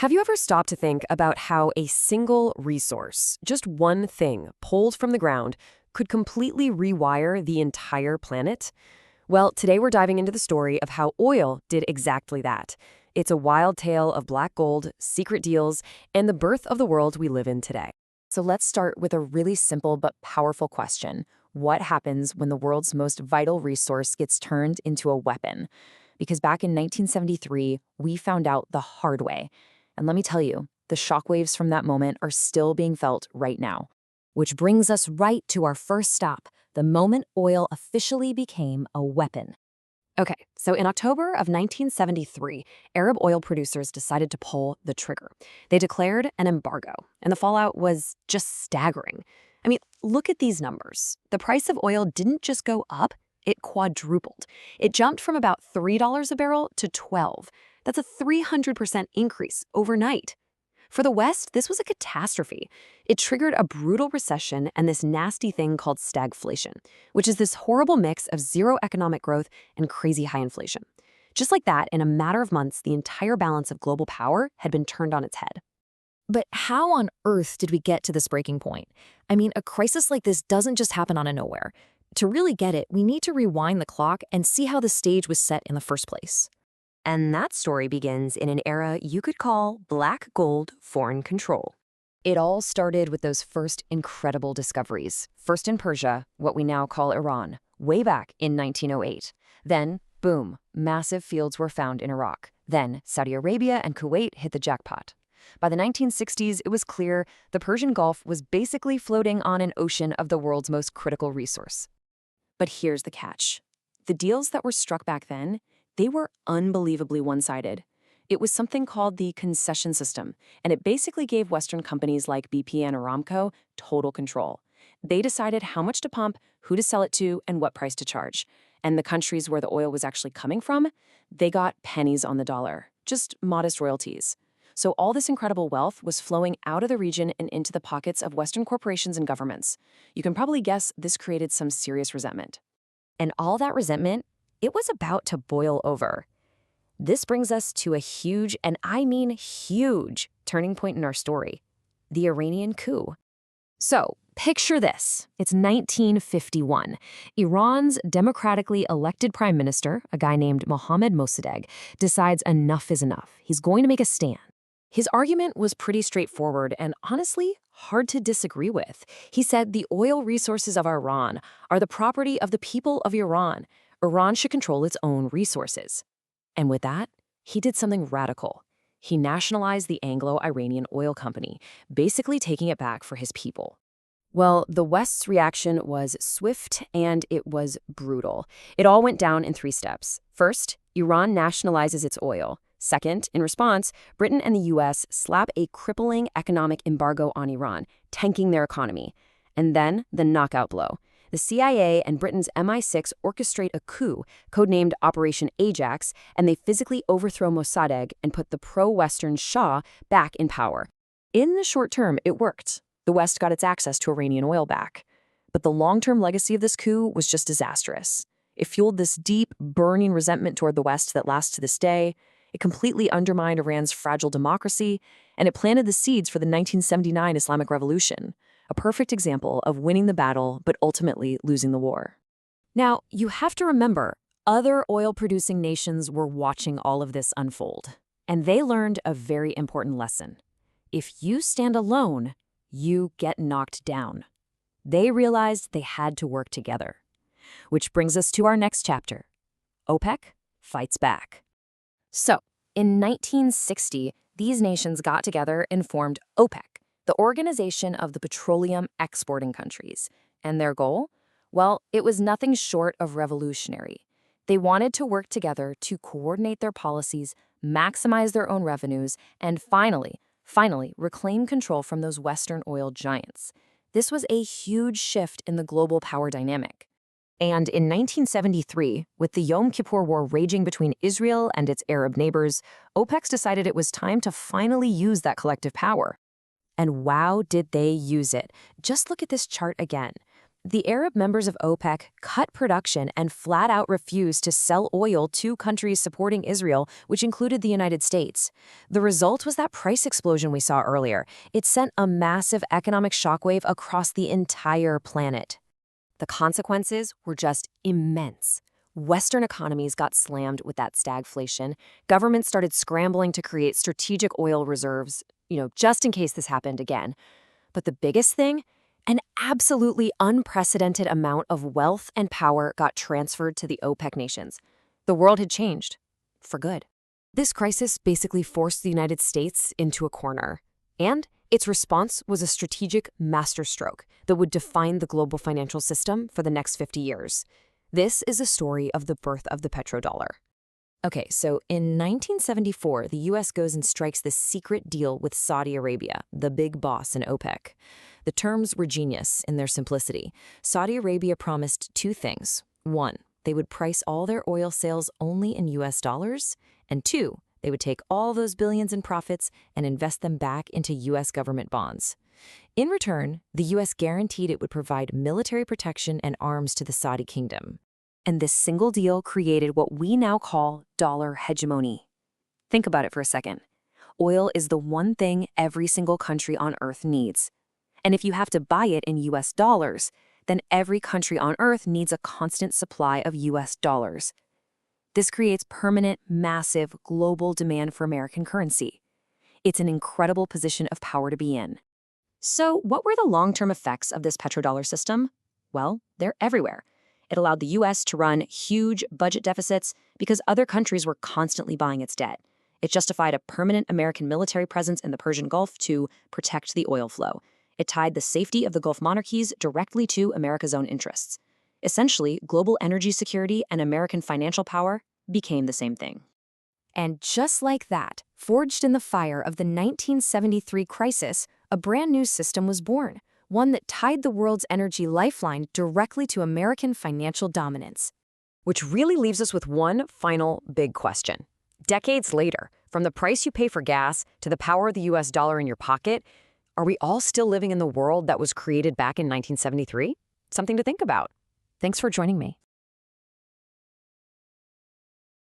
Have you ever stopped to think about how a single resource, just one thing pulled from the ground, could completely rewire the entire planet? Well, today we're diving into the story of how oil did exactly that. It's a wild tale of black gold, secret deals, and the birth of the world we live in today. So let's start with a really simple but powerful question. What happens when the world's most vital resource gets turned into a weapon? Because back in 1973, we found out the hard way. And let me tell you, the shockwaves from that moment are still being felt right now. Which brings us right to our first stop, the moment oil officially became a weapon. Okay, so in October of 1973, Arab oil producers decided to pull the trigger. They declared an embargo, and the fallout was just staggering. I mean, look at these numbers. The price of oil didn't just go up, it quadrupled. It jumped from about $3 a barrel to $12. That's a 300% increase overnight. For the West, this was a catastrophe. It triggered a brutal recession and this nasty thing called stagflation, which is this horrible mix of zero economic growth and crazy high inflation. Just like that, in a matter of months, the entire balance of global power had been turned on its head. But how on earth did we get to this breaking point? I mean, a crisis like this doesn't just happen out of nowhere. To really get it, we need to rewind the clock and see how the stage was set in the first place. And that story begins in an era you could call black gold foreign control. It all started with those first incredible discoveries. First in Persia, what we now call Iran, way back in 1908. Then, boom, massive fields were found in Iraq. Then, Saudi Arabia and Kuwait hit the jackpot. By the 1960s, it was clear the Persian Gulf was basically floating on an ocean of the world's most critical resource. But here's the catch. The deals that were struck back then, they were unbelievably one-sided. It was something called the concession system, and it basically gave Western companies like BP and Aramco total control. They decided how much to pump, who to sell it to, and what price to charge. And the countries where the oil was actually coming from, they got pennies on the dollar, just modest royalties. So all this incredible wealth was flowing out of the region and into the pockets of Western corporations and governments. You can probably guess this created some serious resentment. And all that resentment, it was about to boil over. This brings us to a huge, and I mean huge, turning point in our story, the Iranian coup. So, picture this. It's 1951. Iran's democratically elected prime minister, a guy named Mohammad Mossadegh, decides enough is enough. He's going to make a stand. His argument was pretty straightforward and honestly hard to disagree with. He said the oil resources of Iran are the property of the people of Iran. Iran should control its own resources. And with that, he did something radical. He nationalized the Anglo-Iranian Oil Company, basically taking it back for his people. Well, the West's reaction was swift and it was brutal. It all went down in 3 steps. First, Iran nationalizes its oil. Second, in response, Britain and the U.S. slap a crippling economic embargo on Iran, tanking their economy. And then, the knockout blow. The CIA and Britain's MI6 orchestrate a coup, codenamed Operation Ajax, and they physically overthrow Mossadegh and put the pro-Western Shah back in power. In the short term, it worked. The West got its access to Iranian oil back. But the long-term legacy of this coup was just disastrous. It fueled this deep, burning resentment toward the West that lasts to this day. It completely undermined Iran's fragile democracy, and it planted the seeds for the 1979 Islamic Revolution, a perfect example of winning the battle but ultimately losing the war. Now, you have to remember, other oil-producing nations were watching all of this unfold, and they learned a very important lesson. If you stand alone, you get knocked down. They realized they had to work together. Which brings us to our next chapter. OPEC fights back. So, in 1960, these nations got together and formed OPEC, the Organization of the Petroleum Exporting Countries. And their goal? Well, it was nothing short of revolutionary. They wanted to work together to coordinate their policies, maximize their own revenues, and finally, reclaim control from those Western oil giants. This was a huge shift in the global power dynamic. And in 1973, with the Yom Kippur War raging between Israel and its Arab neighbors, OPEC decided it was time to finally use that collective power. And wow, did they use it. Just look at this chart again. The Arab members of OPEC cut production and flat out refused to sell oil to countries supporting Israel, which included the United States. The result was that price explosion we saw earlier. It sent a massive economic shockwave across the entire planet. The consequences were just immense. Western economies got slammed with that stagflation. Governments started scrambling to create strategic oil reserves, just in case this happened again. But the biggest thing? An absolutely unprecedented amount of wealth and power got transferred to the OPEC nations. The world had changed. For good. This crisis basically forced the United States into a corner. And its response was a strategic masterstroke that would define the global financial system for the next 50 years. This is a story of the birth of the petrodollar. Okay, so in 1974, the U.S. goes and strikes this secret deal with Saudi Arabia, the big boss in OPEC. The terms were genius in their simplicity. Saudi Arabia promised two things. One, they would price all their oil sales only in U.S. dollars. And two, they would take all those billions in profits and invest them back into U.S. government bonds. In return, the U.S. guaranteed it would provide military protection and arms to the Saudi kingdom. And this single deal created what we now call dollar hegemony. Think about it for a second. Oil is the one thing every single country on Earth needs. And if you have to buy it in US dollars, then every country on Earth needs a constant supply of US dollars. This creates permanent, massive, global demand for American currency. It's an incredible position of power to be in. So what were the long-term effects of this petrodollar system? Well, they're everywhere. It allowed the U.S. to run huge budget deficits because other countries were constantly buying its debt. It justified a permanent American military presence in the Persian Gulf to protect the oil flow. It tied the safety of the Gulf monarchies directly to America's own interests. Essentially, global energy security and American financial power became the same thing. And just like that, forged in the fire of the 1973 crisis, a brand new system was born. One that tied the world's energy lifeline directly to American financial dominance. Which really leaves us with one final big question. Decades later, from the price you pay for gas to the power of the US dollar in your pocket, are we all still living in the world that was created back in 1973? Something to think about. Thanks for joining me.